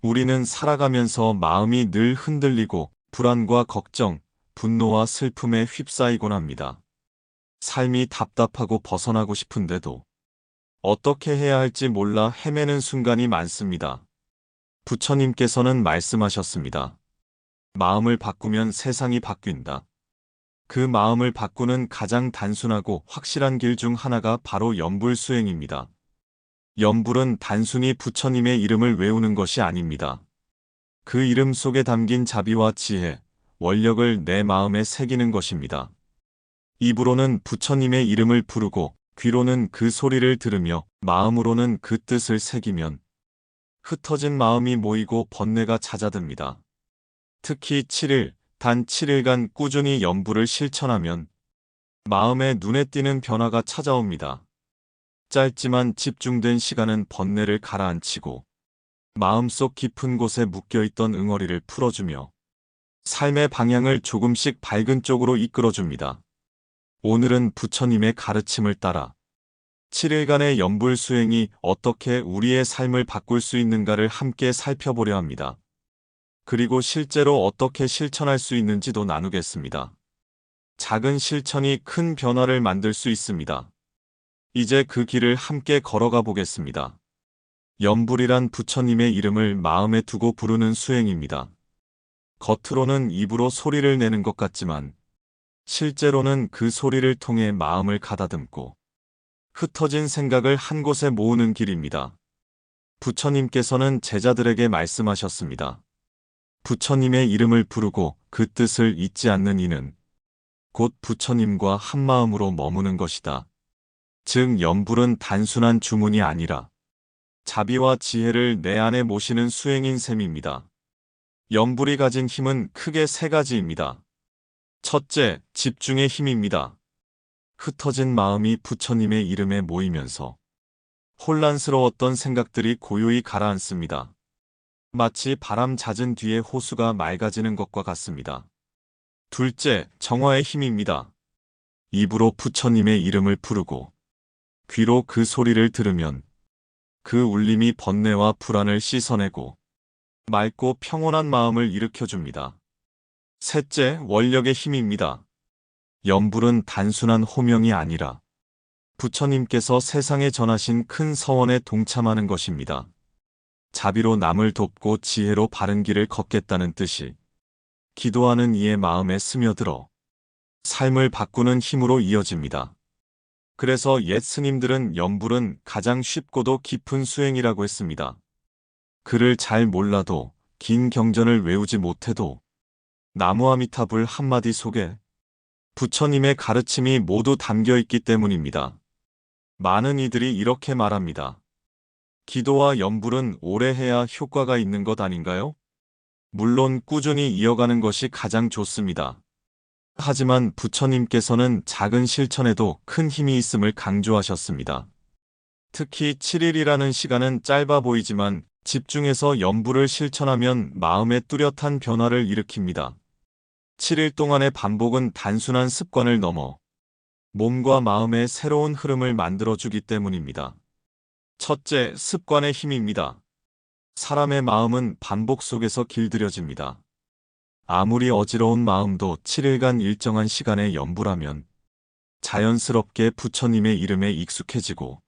우리는 살아가면서 마음이 늘 흔들리고 불안과 걱정, 분노와 슬픔에 휩싸이곤 합니다. 삶이 답답하고 벗어나고 싶은데도 어떻게 해야 할지 몰라 헤매는 순간이 많습니다. 부처님께서는 말씀하셨습니다. 마음을 바꾸면 세상이 바뀐다. 그 마음을 바꾸는 가장 단순하고 확실한 길 중 하나가 바로 염불수행입니다. 염불은 단순히 부처님의 이름을 외우는 것이 아닙니다. 그 이름 속에 담긴 자비와 지혜, 원력을 내 마음에 새기는 것입니다. 입으로는 부처님의 이름을 부르고 귀로는 그 소리를 들으며 마음으로는 그 뜻을 새기면 흩어진 마음이 모이고 번뇌가 잦아듭니다. 특히 7일, 단 7일간 꾸준히 염불을 실천하면 마음에 눈에 띄는 변화가 찾아옵니다. 짧지만 집중된 시간은 번뇌를 가라앉히고 마음속 깊은 곳에 묶여있던 응어리를 풀어주며 삶의 방향을 조금씩 밝은 쪽으로 이끌어줍니다. 오늘은 부처님의 가르침을 따라 7일간의 염불 수행이 어떻게 우리의 삶을 바꿀 수 있는가를 함께 살펴보려 합니다. 그리고 실제로 어떻게 실천할 수 있는지도 나누겠습니다. 작은 실천이 큰 변화를 만들 수 있습니다. 이제 그 길을 함께 걸어가 보겠습니다. 염불이란 부처님의 이름을 마음에 두고 부르는 수행입니다. 겉으로는 입으로 소리를 내는 것 같지만 실제로는 그 소리를 통해 마음을 가다듬고 흩어진 생각을 한 곳에 모으는 길입니다. 부처님께서는 제자들에게 말씀하셨습니다. 부처님의 이름을 부르고 그 뜻을 잊지 않는 이는 곧 부처님과 한마음으로 머무는 것이다. 즉 염불은 단순한 주문이 아니라 자비와 지혜를 내 안에 모시는 수행인 셈입니다. 염불이 가진 힘은 크게 세 가지입니다. 첫째, 집중의 힘입니다. 흩어진 마음이 부처님의 이름에 모이면서 혼란스러웠던 생각들이 고요히 가라앉습니다. 마치 바람 잦은 뒤에 호수가 맑아지는 것과 같습니다. 둘째, 정화의 힘입니다. 입으로 부처님의 이름을 부르고 귀로 그 소리를 들으면 그 울림이 번뇌와 불안을 씻어내고 맑고 평온한 마음을 일으켜줍니다. 셋째, 원력의 힘입니다. 염불은 단순한 호명이 아니라 부처님께서 세상에 전하신 큰 서원에 동참하는 것입니다. 자비로 남을 돕고 지혜로 바른 길을 걷겠다는 뜻이 기도하는 이의 마음에 스며들어 삶을 바꾸는 힘으로 이어집니다. 그래서 옛 스님들은 염불은 가장 쉽고도 깊은 수행이라고 했습니다. 글을 잘 몰라도 긴 경전을 외우지 못해도 나무아미타불 한마디 속에 부처님의 가르침이 모두 담겨 있기 때문입니다. 많은 이들이 이렇게 말합니다. 기도와 염불은 오래 해야 효과가 있는 것 아닌가요? 물론 꾸준히 이어가는 것이 가장 좋습니다. 하지만 부처님께서는 작은 실천에도 큰 힘이 있음을 강조하셨습니다. 특히 7일이라는 시간은 짧아 보이지만 집중해서 염불을 실천하면 마음에 뚜렷한 변화를 일으킵니다. 7일 동안의 반복은 단순한 습관을 넘어 몸과 마음의 새로운 흐름을 만들어주기 때문입니다. 첫째, 습관의 힘입니다. 사람의 마음은 반복 속에서 길들여집니다. 아무리 어지러운 마음도 7일간 일정한 시간에 염불하면 자연스럽게 부처님의 이름에 익숙해지고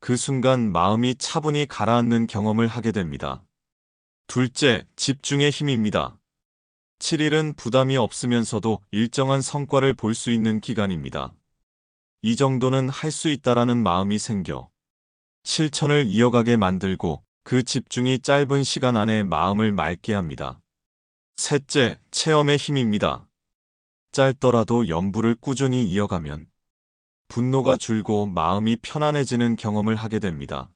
그 순간 마음이 차분히 가라앉는 경험을 하게 됩니다. 둘째, 집중의 힘입니다. 7일은 부담이 없으면서도 일정한 성과를 볼 수 있는 기간입니다. 이 정도는 할 수 있다라는 마음이 생겨 실천을 이어가게 만들고 그 집중이 짧은 시간 안에 마음을 맑게 합니다. 셋째, 체험의 힘입니다. 짧더라도 염불을 꾸준히 이어가면 분노가 줄고 마음이 편안해지는 경험을 하게 됩니다.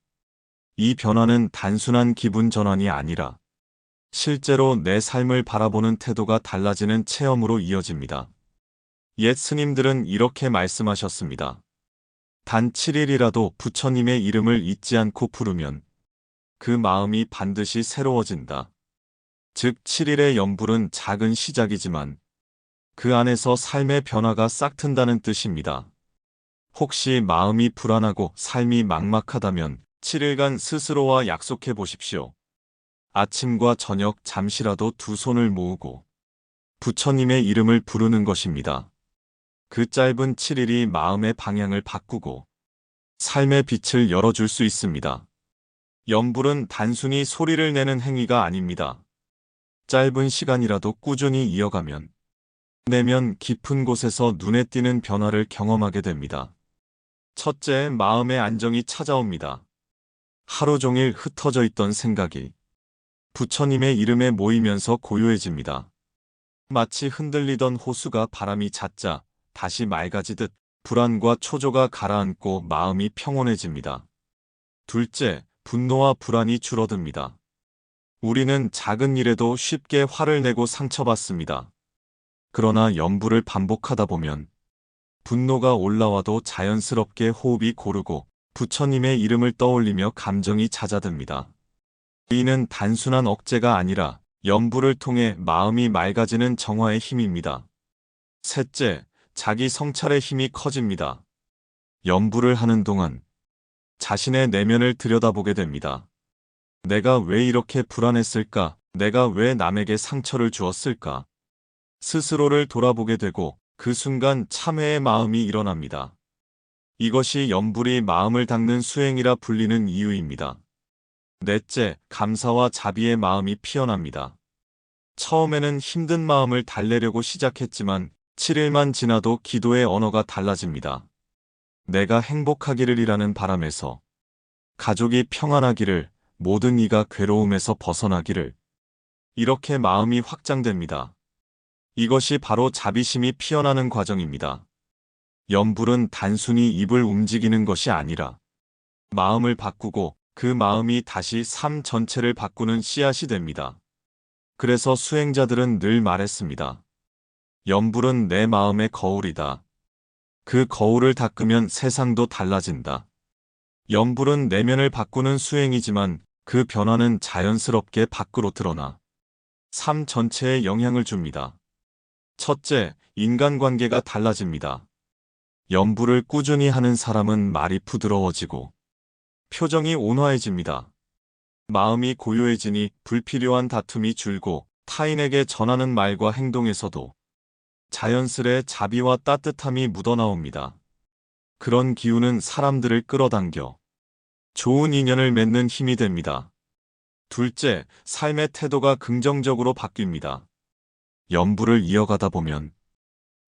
이 변화는 단순한 기분 전환이 아니라 실제로 내 삶을 바라보는 태도가 달라지는 체험으로 이어집니다. 옛 스님들은 이렇게 말씀하셨습니다. 단 7일이라도 부처님의 이름을 잊지 않고 부르면 그 마음이 반드시 새로워진다. 즉 7일의 염불은 작은 시작이지만 그 안에서 삶의 변화가 싹튼다는 뜻입니다. 혹시 마음이 불안하고 삶이 막막하다면 7일간 스스로와 약속해 보십시오. 아침과 저녁 잠시라도 두 손을 모으고 부처님의 이름을 부르는 것입니다. 그 짧은 7일이 마음의 방향을 바꾸고 삶의 빛을 열어줄 수 있습니다. 염불은 단순히 소리를 내는 행위가 아닙니다. 짧은 시간이라도 꾸준히 이어가면 내면 깊은 곳에서 눈에 띄는 변화를 경험하게 됩니다. 첫째, 마음의 안정이 찾아옵니다. 하루 종일 흩어져 있던 생각이 부처님의 이름에 모이면서 고요해집니다. 마치 흔들리던 호수가 바람이 잦자 다시 맑아지듯 불안과 초조가 가라앉고 마음이 평온해집니다. 둘째, 분노와 불안이 줄어듭니다. 우리는 작은 일에도 쉽게 화를 내고 상처받습니다. 그러나 염불을 반복하다 보면 분노가 올라와도 자연스럽게 호흡이 고르고 부처님의 이름을 떠올리며 감정이 잦아듭니다. 이는 단순한 억제가 아니라 염불을 통해 마음이 맑아지는 정화의 힘입니다. 셋째, 자기 성찰의 힘이 커집니다. 염불을 하는 동안 자신의 내면을 들여다보게 됩니다. 내가 왜 이렇게 불안했을까? 내가 왜 남에게 상처를 주었을까? 스스로를 돌아보게 되고 그 순간 참회의 마음이 일어납니다. 이것이 염불이 마음을 닦는 수행이라 불리는 이유입니다. 넷째, 감사와 자비의 마음이 피어납니다. 처음에는 힘든 마음을 달래려고 시작했지만 7일만 지나도 기도의 언어가 달라집니다. 내가 행복하기를이라는 바람에서 가족이 평안하기를, 모든 이가 괴로움에서 벗어나기를, 이렇게 마음이 확장됩니다. 이것이 바로 자비심이 피어나는 과정입니다. 염불은 단순히 입을 움직이는 것이 아니라 마음을 바꾸고 그 마음이 다시 삶 전체를 바꾸는 씨앗이 됩니다. 그래서 수행자들은 늘 말했습니다. 염불은 내 마음의 거울이다. 그 거울을 닦으면 세상도 달라진다. 염불은 내면을 바꾸는 수행이지만 그 변화는 자연스럽게 밖으로 드러나 삶 전체에 영향을 줍니다. 첫째, 인간관계가 달라집니다. 염불을 꾸준히 하는 사람은 말이 부드러워지고 표정이 온화해집니다. 마음이 고요해지니 불필요한 다툼이 줄고 타인에게 전하는 말과 행동에서도 자연스레 자비와 따뜻함이 묻어나옵니다. 그런 기운은 사람들을 끌어당겨 좋은 인연을 맺는 힘이 됩니다. 둘째, 삶의 태도가 긍정적으로 바뀝니다. 염불을 이어가다 보면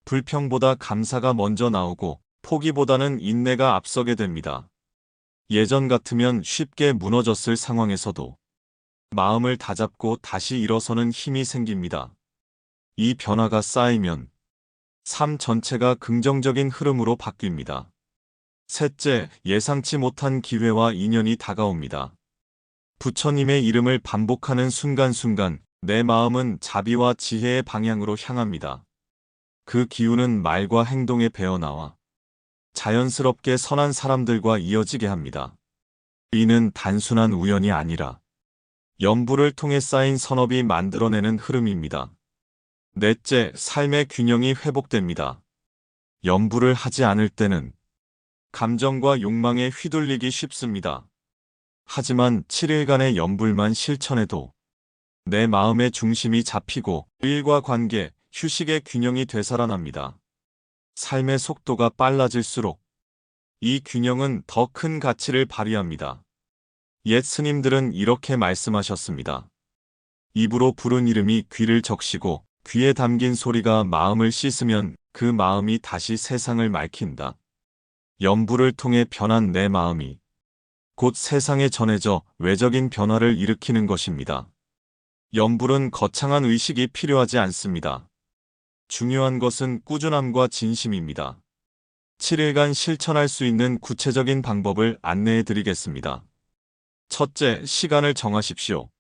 불평보다 감사가 먼저 나오고 포기보다는 인내가 앞서게 됩니다. 예전 같으면 쉽게 무너졌을 상황에서도 마음을 다잡고 다시 일어서는 힘이 생깁니다. 이 변화가 쌓이면 삶 전체가 긍정적인 흐름으로 바뀝니다. 셋째, 예상치 못한 기회와 인연이 다가옵니다. 부처님의 이름을 반복하는 순간순간 내 마음은 자비와 지혜의 방향으로 향합니다. 그 기운은 말과 행동에 배어나와 자연스럽게 선한 사람들과 이어지게 합니다. 이는 단순한 우연이 아니라 염불을 통해 쌓인 선업이 만들어내는 흐름입니다. 넷째, 삶의 균형이 회복됩니다. 염불을 하지 않을 때는 감정과 욕망에 휘둘리기 쉽습니다. 하지만 7일간의 염불만 실천해도 내 마음의 중심이 잡히고 일과 관계, 휴식의 균형이 되살아납니다. 삶의 속도가 빨라질수록 이 균형은 더 큰 가치를 발휘합니다. 옛 스님들은 이렇게 말씀하셨습니다. 입으로 부른 이름이 귀를 적시고 귀에 담긴 소리가 마음을 씻으면 그 마음이 다시 세상을 맑힌다. 염불을 통해 변한 내 마음이 곧 세상에 전해져 외적인 변화를 일으키는 것입니다. 염불은 거창한 의식이 필요하지 않습니다. 중요한 것은 꾸준함과 진심입니다. 7일간 실천할 수 있는 구체적인 방법을 안내해 드리겠습니다. 첫째, 시간을 정하십시오.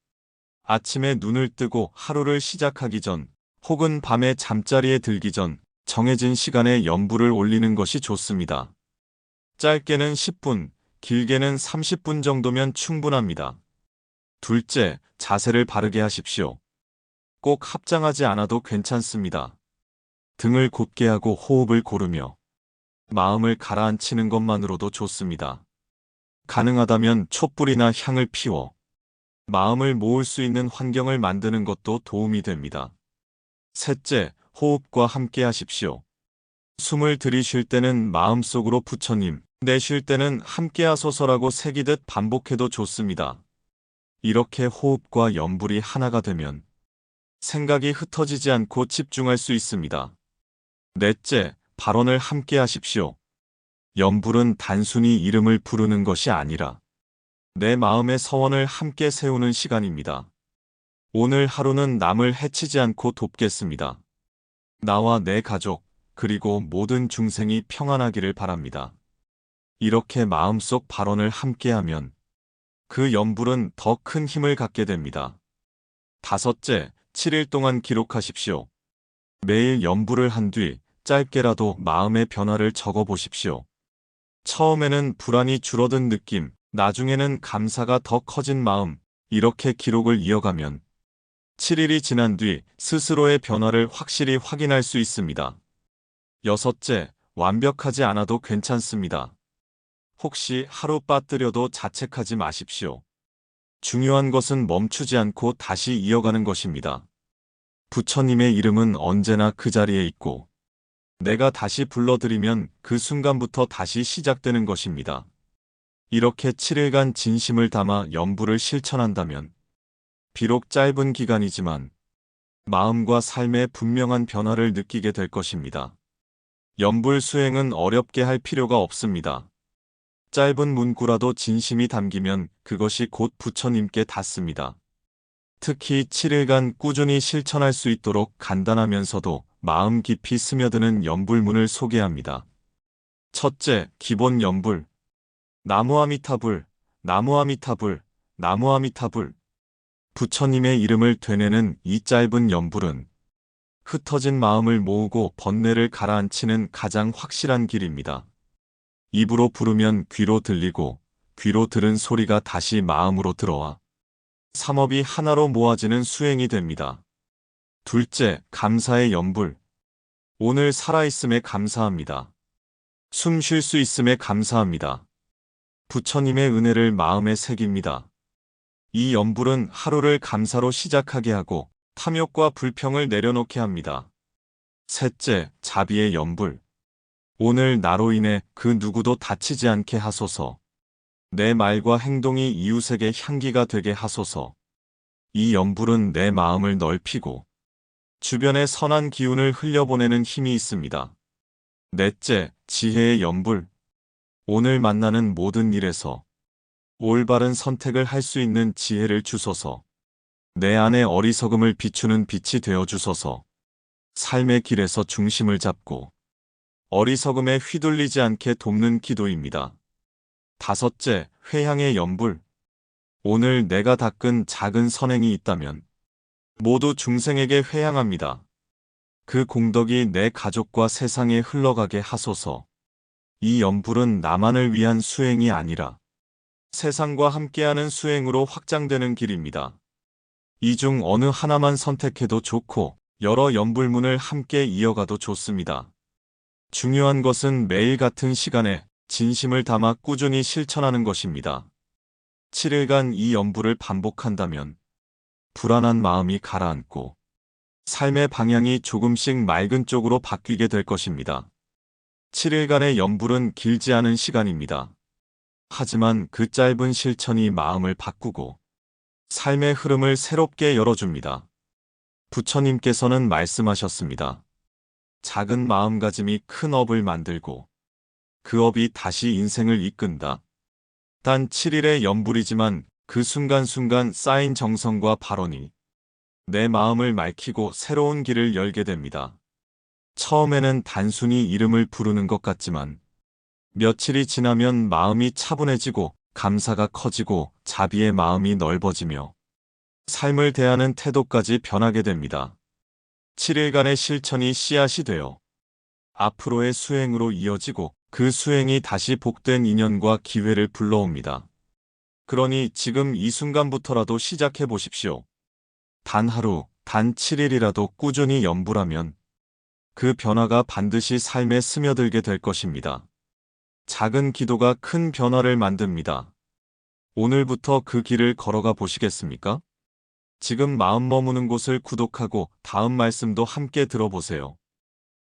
아침에 눈을 뜨고 하루를 시작하기 전, 혹은 밤에 잠자리에 들기 전, 정해진 시간에 염불을 올리는 것이 좋습니다. 짧게는 10분, 길게는 30분 정도면 충분합니다. 둘째, 자세를 바르게 하십시오. 꼭 합장하지 않아도 괜찮습니다. 등을 곧게 하고 호흡을 고르며 마음을 가라앉히는 것만으로도 좋습니다. 가능하다면 촛불이나 향을 피워 마음을 모을 수 있는 환경을 만드는 것도 도움이 됩니다. 셋째, 호흡과 함께 하십시오. 숨을 들이쉴 때는 마음속으로 부처님, 내쉴 때는 함께 하소서라고 새기듯 반복해도 좋습니다. 이렇게 호흡과 연불이 하나가 되면 생각이 흩어지지 않고 집중할 수 있습니다. 넷째, 발언을 함께 하십시오. 연불은 단순히 이름을 부르는 것이 아니라 내 마음의 서원을 함께 세우는 시간입니다. 오늘 하루는 남을 해치지 않고 돕겠습니다. 나와 내 가족, 그리고 모든 중생이 평안하기를 바랍니다. 이렇게 마음속 발언을 함께하면 그 연불은 더 큰 힘을 갖게 됩니다. 다섯째, 7일 동안 기록하십시오. 매일 연불을 한 뒤 짧게라도 마음의 변화를 적어 보십시오. 처음에는 불안이 줄어든 느낌, 나중에는 감사가 더 커진 마음, 이렇게 기록을 이어가면 7일이 지난 뒤 스스로의 변화를 확실히 확인할 수 있습니다. 여섯째, 완벽하지 않아도 괜찮습니다. 혹시 하루 빠뜨려도 자책하지 마십시오. 중요한 것은 멈추지 않고 다시 이어가는 것입니다. 부처님의 이름은 언제나 그 자리에 있고, 내가 다시 불러드리면 그 순간부터 다시 시작되는 것입니다. 이렇게 7일간 진심을 담아 연불을 실천한다면, 비록 짧은 기간이지만 마음과 삶의 분명한 변화를 느끼게 될 것입니다. 연불 수행은 어렵게 할 필요가 없습니다. 짧은 문구라도 진심이 담기면 그것이 곧 부처님께 닿습니다. 특히 7일간 꾸준히 실천할 수 있도록 간단하면서도 마음 깊이 스며드는 연불문을 소개합니다. 첫째, 기본 연불. 나무아미타불, 나무아미타불, 나무아미타불. 부처님의 이름을 되뇌는 이 짧은 연불은 흩어진 마음을 모으고 번뇌를 가라앉히는 가장 확실한 길입니다. 입으로 부르면 귀로 들리고 귀로 들은 소리가 다시 마음으로 들어와 삼업이 하나로 모아지는 수행이 됩니다. 둘째, 감사의 연불. 오늘 살아있음에 감사합니다. 숨 쉴 수 있음에 감사합니다. 부처님의 은혜를 마음에 새깁니다. 이 연불은 하루를 감사로 시작하게 하고 탐욕과 불평을 내려놓게 합니다. 셋째, 자비의 연불. 오늘 나로 인해 그 누구도 다치지 않게 하소서. 내 말과 행동이 이웃에게 향기가 되게 하소서. 이 연불은 내 마음을 넓히고 주변에 선한 기운을 흘려보내는 힘이 있습니다. 넷째, 지혜의 연불. 오늘 만나는 모든 일에서 올바른 선택을 할 수 있는 지혜를 주소서. 내 안의 어리석음을 비추는 빛이 되어 주소서. 삶의 길에서 중심을 잡고 어리석음에 휘둘리지 않게 돕는 기도입니다. 다섯째, 회향의 연불. 오늘 내가 닦은 작은 선행이 있다면 모두 중생에게 회향합니다. 그 공덕이 내 가족과 세상에 흘러가게 하소서. 이 연불은 나만을 위한 수행이 아니라 세상과 함께하는 수행으로 확장되는 길입니다. 이 중 어느 하나만 선택해도 좋고 여러 연불문을 함께 이어가도 좋습니다. 중요한 것은 매일 같은 시간에 진심을 담아 꾸준히 실천하는 것입니다. 7일간 이 연불을 반복한다면 불안한 마음이 가라앉고 삶의 방향이 조금씩 맑은 쪽으로 바뀌게 될 것입니다. 7일간의 연불은 길지 않은 시간입니다. 하지만 그 짧은 실천이 마음을 바꾸고 삶의 흐름을 새롭게 열어줍니다. 부처님께서는 말씀하셨습니다. 작은 마음가짐이 큰 업을 만들고 그 업이 다시 인생을 이끈다. 단 7일의 연불이지만 그 순간순간 쌓인 정성과 발언이 내 마음을 맑히고 새로운 길을 열게 됩니다. 처음에는 단순히 이름을 부르는 것 같지만 며칠이 지나면 마음이 차분해지고 감사가 커지고 자비의 마음이 넓어지며 삶을 대하는 태도까지 변하게 됩니다. 7일간의 실천이 씨앗이 되어 앞으로의 수행으로 이어지고 그 수행이 다시 복된 인연과 기회를 불러옵니다. 그러니 지금 이 순간부터라도 시작해 보십시오. 단 하루, 단 7일이라도 꾸준히 연불하면 그 변화가 반드시 삶에 스며들게 될 것입니다. 작은 기도가 큰 변화를 만듭니다. 오늘부터 그 길을 걸어가 보시겠습니까? 지금 마음 머무는 곳을 구독하고 다음 말씀도 함께 들어보세요.